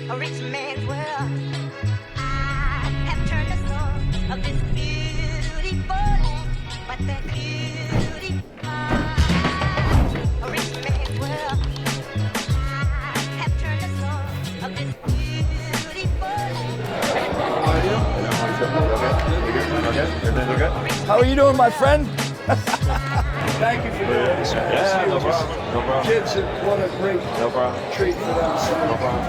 a rich man's world. I have turned the soul of this beautiful land, but that beauty, a rich man's world. I have turned the soul of this beautiful land. How are you doing, my friend? Thank you for doing this. Yeah, no problem. No problem. Kids, what a great treat for them. So. No problem.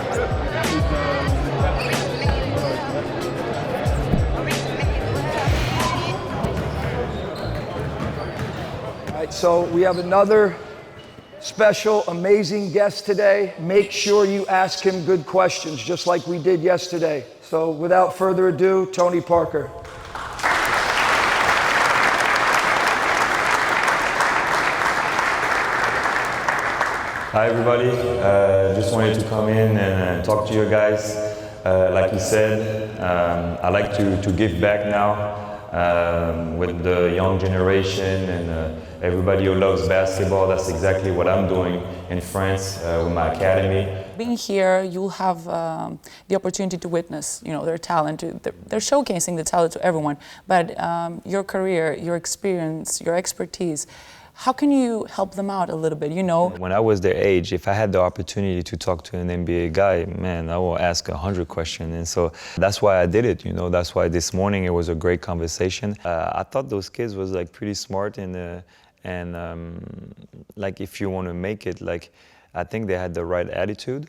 All right, so we have another special, amazing guest today. Make sure you ask him good questions, just like we did yesterday. So without further ado, Tony Parker. Hi everybody, just wanted to come in and talk to you guys. Like you said, I like to give back now with the young generation and everybody who loves basketball. That's exactly what I'm doing in France with my academy. Being here, you'll have the opportunity to witness, their talent. They're showcasing the talent to everyone, but your career, your experience, your expertise, how can you help them out a little bit, When I was their age, if I had the opportunity to talk to an NBA guy, man, I will ask 100 questions. And so that's why I did it, That's why this morning it was a great conversation. I thought those kids was like pretty smart and like if you want to make it, like I think they had the right attitude.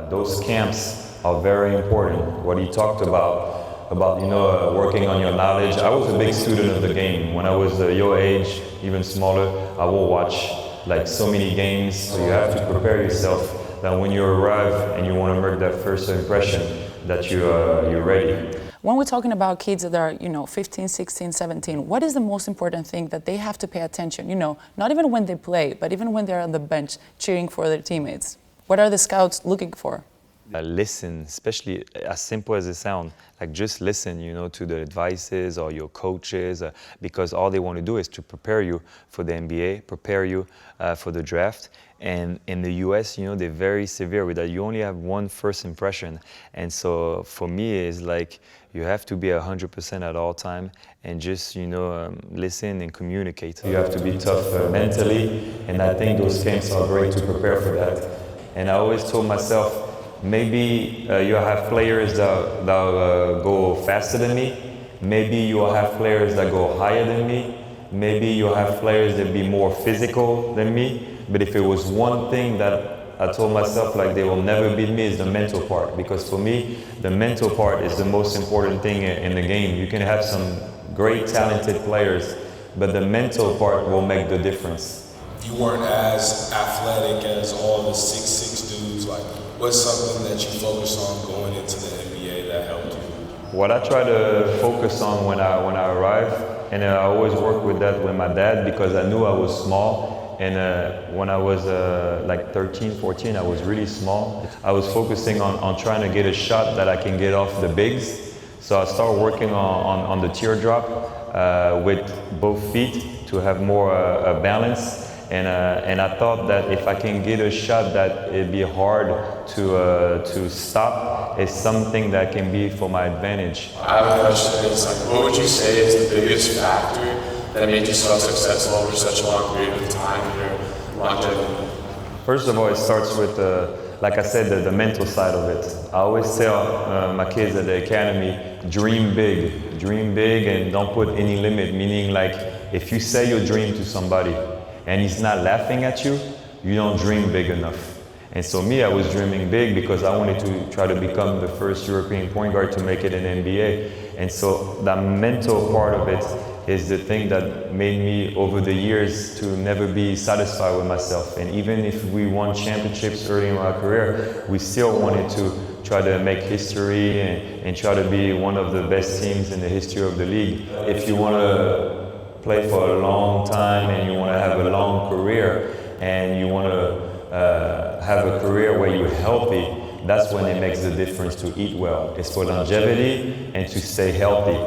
Those camps are very important. What he talked about working on your knowledge. I was a big student of the game. When I was your age, even smaller, I will watch like so many games. So you have to prepare yourself that when you arrive and you want to make that first impression, that you're ready. When we're talking about kids that are, 15, 16, 17, what is the most important thing that they have to pay attention? Not even when they play, but even when they're on the bench cheering for their teammates. What are the scouts looking for? Listen, especially as simple as it sounds, like just listen, to the advices or your coaches, because all they want to do is to prepare you for the NBA, prepare you for the draft. And in the US, they're very severe with that. You only have one first impression. And so for me, it's like you have to be 100% at all time and just, listen and communicate. You have to be tough mentally. And I think those camps are great to prepare for that. And I always told myself, maybe you'll have players that go faster than me. Maybe you'll have players that go higher than me. Maybe you'll have players that be more physical than me. But if it was one thing that I told myself, like they will never beat me, is the mental part. Because for me, the mental part is the most important thing in the game. You can have some great talented players, but the mental part will make the difference. You weren't as athletic as all the 6'6" dudes, what's something that you focused on going into the NBA that helped you? What I try to focus on when I arrive, and I always work with that with my dad because I knew I was small. And when I was like 13, 14, I was really small. I was focusing on trying to get a shot that I can get off the bigs. So I started working on the teardrop with both feet to have more balance. And I thought that if I can get a shot that it'd be hard to stop, is something that can be for my advantage. I have a question. It's what would you say is the biggest factor that made you so successful over such a long period of time in your longevity? First of all, it starts with, like I said, the mental side of it. I always tell my kids at the academy, dream big and don't put any limit, meaning like if you say your dream to somebody, and he's not laughing at you, you don't dream big enough. And so me, I was dreaming big because I wanted to try to become the first European point guard to make it in NBA. And so that mental part of it is the thing that made me over the years to never be satisfied with myself. And even if we won championships early in my career, we still wanted to try to make history and try to be one of the best teams in the history of the league. If you want to play for a long time and you want to have a long career and you want to have a career where you're healthy, that's when it makes the difference to eat well. It's for longevity and to stay healthy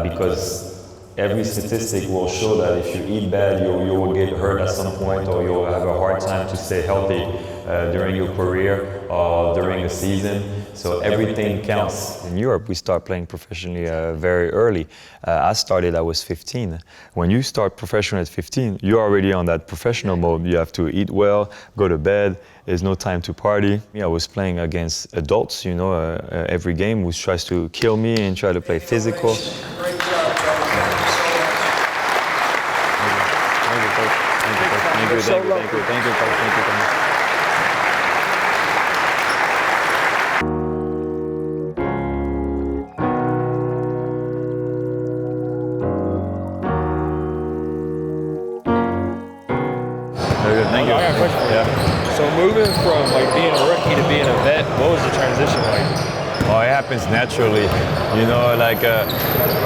because every statistic will show that if you eat bad, you will get hurt at some point or you'll have a hard time to stay healthy during your career or during a season. So everything counts. In Europe, we start playing professionally very early. I started, I was 15. When you start professional at 15, you're already on that professional mode. You have to eat well, go to bed. There's no time to party. I was playing against adults, you know, every game which tries to kill me and try to play physical. Great job, Thank you. I got a question for you. So moving from like being a rookie to being a vet, what was the transition like? Oh, it happens naturally. You know, like a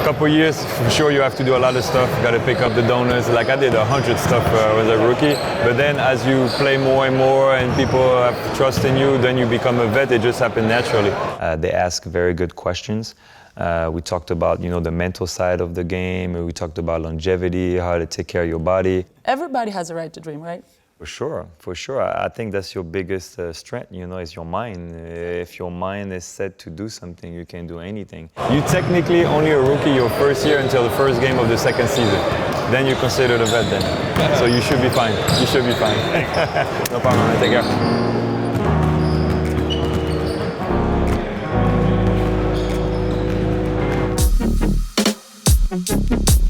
couple years, for sure you have to do a lot of stuff. You got to pick up the donuts. Like I did 100 stuff when I was a rookie. But then as you play more and more and people have trust in you, then you become a vet. It just happened naturally. They ask very good questions. We talked about, you know, the mental side of the game. We talked about longevity, how to take care of your body. Everybody has a right to dream, right? For sure. I think that's your biggest strength, you know, is your mind. If your mind is set to do something, you can do anything. You technically only a rookie your first year until the first game of the second season. Then you're considered a vet then. So you should be fine. You should be fine. No problem, man. Take care.